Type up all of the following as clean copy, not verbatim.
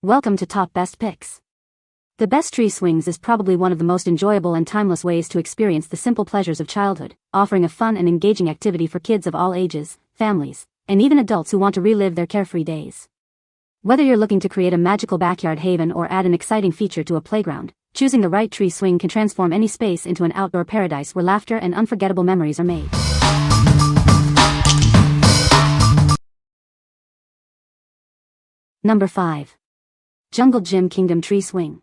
Welcome to Top Best Picks. The best tree swings is probably one of the most enjoyable and timeless ways to experience the simple pleasures of childhood, offering a fun and engaging activity for kids of all ages, families, and even adults who want to relive their carefree days. Whether you're looking to create a magical backyard haven or add an exciting feature to a playground, choosing the right tree swing can transform any space into an outdoor paradise where laughter and unforgettable memories are made. Number 5. Jungle Gym Kingdom Tree Swing.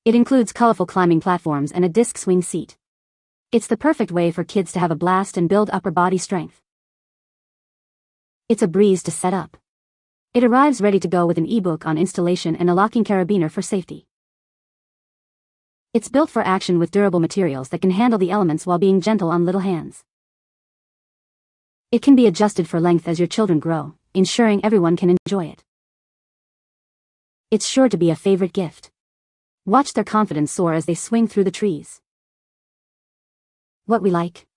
It includes colorful climbing platforms and a disc swing seat. It's the perfect way for kids to have a blast and build upper body strength. It's a breeze to set up. It arrives ready to go with an ebook on installation and a locking carabiner for safety. It's built for action with durable materials that can handle the elements while being gentle on little hands. It can be adjusted for length as your children grow, ensuring everyone can enjoy it. It's sure to be a favorite gift. Watch their confidence soar as they swing through the trees. What we like?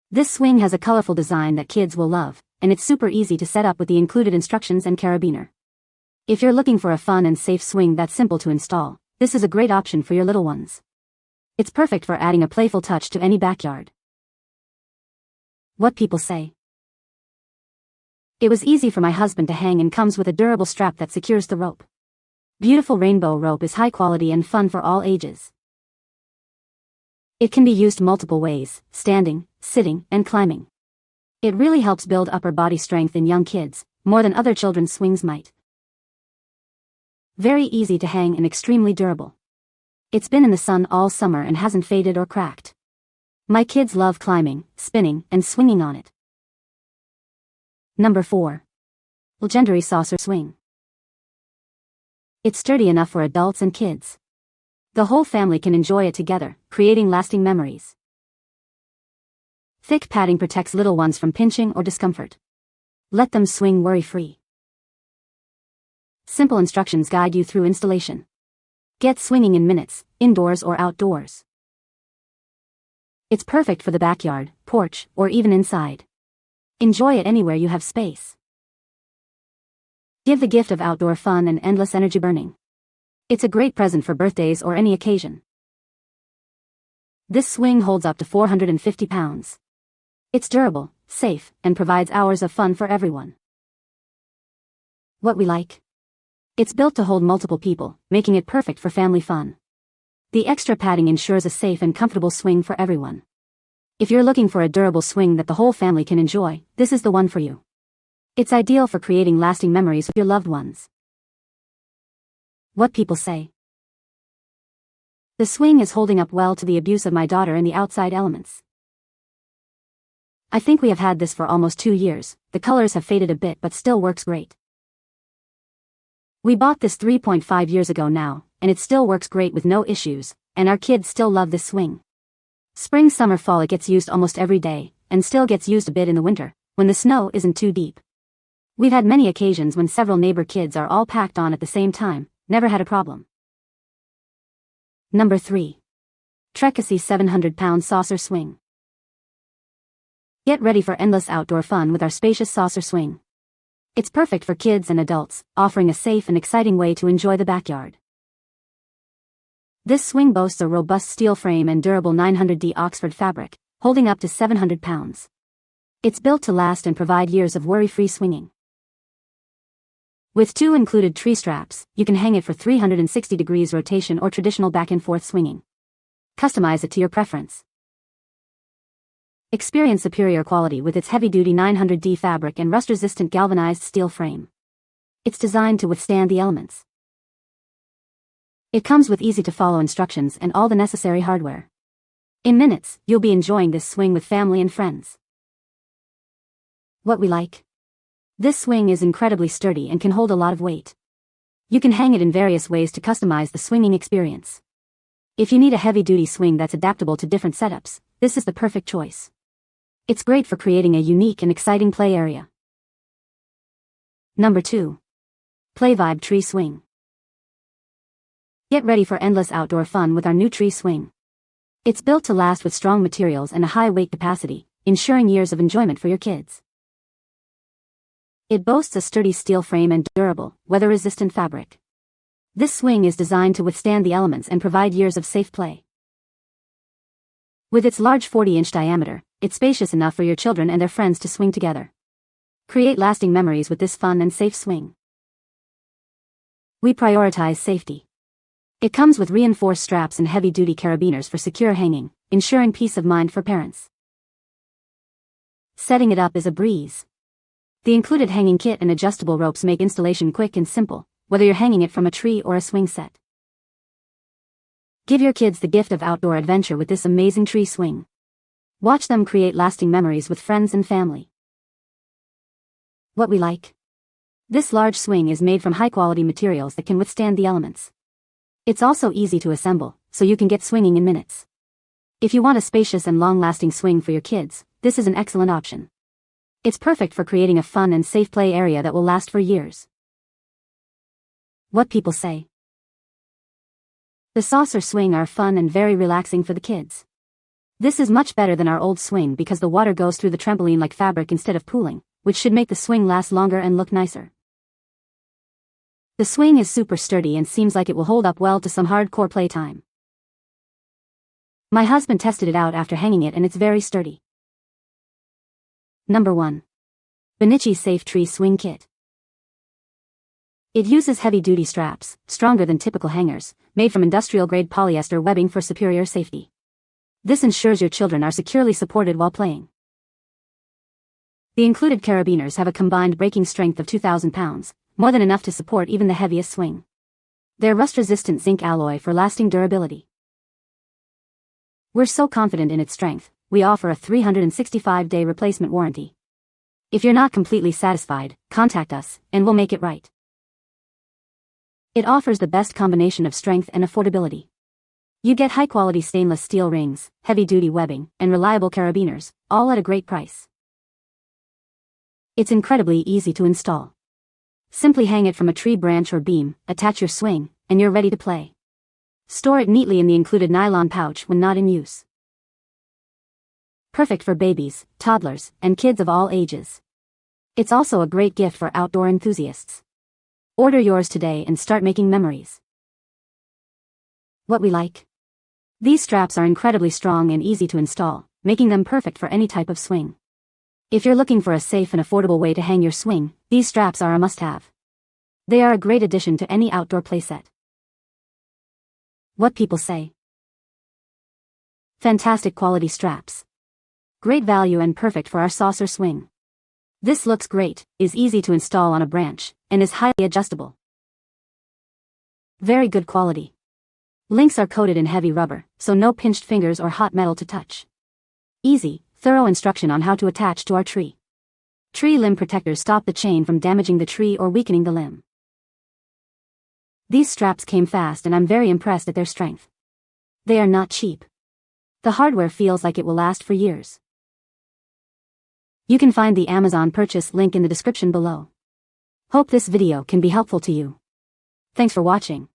This swing has a colorful design that kids will love, and it's super easy to set up with the included instructions and carabiner. If you're looking for a fun and safe swing that's simple to install, this is a great option for your little ones. It's perfect for adding a playful touch to any backyard. What people say? It was easy for my husband to hang and comes with a durable strap that secures the rope. Beautiful rainbow rope is high quality and fun for all ages. It can be used multiple ways, standing, sitting, and climbing. It really helps build upper body strength in young kids, more than other children's swings might. Very easy to hang and extremely durable. It's been in the sun all summer and hasn't faded or cracked. My kids love climbing, spinning, and swinging on it. Number 4. LÆGENDARY Saucer Swing. It's sturdy enough for adults and kids. The whole family can enjoy it together, creating lasting memories. Thick padding protects little ones from pinching or discomfort. Let them swing worry-free. Simple instructions guide you through installation. Get swinging in minutes, indoors or outdoors. It's perfect for the backyard, porch, or even inside. Enjoy it anywhere you have space. Give the gift of outdoor fun and endless energy burning. It's a great present for birthdays or any occasion. This swing holds up to 450 pounds. It's durable, safe, and provides hours of fun for everyone. What we like? It's built to hold multiple people, making it perfect for family fun. The extra padding ensures a safe and comfortable swing for everyone. If you're looking for a durable swing that the whole family can enjoy, this is the one for you. It's ideal for creating lasting memories with your loved ones. What people say? The swing is holding up well to the abuse of my daughter in the outside elements. I think we have had this for almost 2 years. The colors have faded a bit but still works great. We bought this 3.5 years ago now, and it still works great with no issues, and our kids still love this swing. Spring, summer, fall it gets used almost every day, and still gets used a bit in the winter, when the snow isn't too deep. We've had many occasions when several neighbor kids are all packed on at the same time, never had a problem. Number 3. Trekassy 700-pound Saucer Swing. Get ready for endless outdoor fun with our spacious saucer swing. It's perfect for kids and adults, offering a safe and exciting way to enjoy the backyard. This swing boasts a robust steel frame and durable 900D Oxford fabric, holding up to 700 pounds. It's built to last and provide years of worry-free swinging. With 2 included tree straps, you can hang it for 360 degrees rotation or traditional back and forth swinging. Customize it to your preference. Experience superior quality with its heavy-duty 900D fabric and rust-resistant galvanized steel frame. It's designed to withstand the elements. It comes with easy-to-follow instructions and all the necessary hardware. In minutes, you'll be enjoying this swing with family and friends. What we like? This swing is incredibly sturdy and can hold a lot of weight. You can hang it in various ways to customize the swinging experience. If you need a heavy-duty swing that's adaptable to different setups, this is the perfect choice. It's great for creating a unique and exciting play area. Number 2. PlayVibe Tree Swing. Get ready for endless outdoor fun with our new tree swing. It's built to last with strong materials and a high weight capacity, ensuring years of enjoyment for your kids. It boasts a sturdy steel frame and durable, weather-resistant fabric. This swing is designed to withstand the elements and provide years of safe play. With its large 40-inch diameter, it's spacious enough for your children and their friends to swing together. Create lasting memories with this fun and safe swing. We prioritize safety. It comes with reinforced straps and heavy-duty carabiners for secure hanging, ensuring peace of mind for parents. Setting it up is a breeze. The included hanging kit and adjustable ropes make installation quick and simple, whether you're hanging it from a tree or a swing set. Give your kids the gift of outdoor adventure with this amazing tree swing. Watch them create lasting memories with friends and family. What we like. This large swing is made from high-quality materials that can withstand the elements. It's also easy to assemble, so you can get swinging in minutes. If you want a spacious and long-lasting swing for your kids, this is an excellent option. It's perfect for creating a fun and safe play area that will last for years. What people say. The saucer swing are fun and very relaxing for the kids. This is much better than our old swing because the water goes through the trampoline like fabric instead of pooling, which should make the swing last longer and look nicer. The swing is super sturdy and seems like it will hold up well to some hardcore playtime. My husband tested it out after hanging it and it's very sturdy. Number 1. Benicci Safe Tree Swing Kit. It uses heavy-duty straps, stronger than typical hangers, made from industrial-grade polyester webbing for superior safety. This ensures your children are securely supported while playing. The included carabiners have a combined breaking strength of 2,000 pounds, more than enough to support even the heaviest swing. They're rust-resistant zinc alloy for lasting durability. We're so confident in its strength, we offer a 365-day replacement warranty. If you're not completely satisfied, contact us, and we'll make it right. It offers the best combination of strength and affordability. You get high-quality stainless steel rings, heavy-duty webbing, and reliable carabiners, all at a great price. It's incredibly easy to install. Simply hang it from a tree branch or beam, attach your swing, and you're ready to play. Store it neatly in the included nylon pouch when not in use. Perfect for babies, toddlers, and kids of all ages. It's also a great gift for outdoor enthusiasts. Order yours today and start making memories. What we like. These straps are incredibly strong and easy to install, making them perfect for any type of swing. If you're looking for a safe and affordable way to hang your swing, these straps are a must-have. They are a great addition to any outdoor playset. What people say. Fantastic quality straps. Great value and perfect for our saucer swing. This looks great, is easy to install on a branch, and is highly adjustable. Very good quality. Links are coated in heavy rubber, so no pinched fingers or hot metal to touch. Easy, thorough instruction on how to attach to our tree. Tree limb protectors stop the chain from damaging the tree or weakening the limb. These straps came fast and I'm very impressed at their strength. They are not cheap. The hardware feels like it will last for years. You can find the Amazon purchase link in the description below. Hope this video can be helpful to you. Thanks for watching.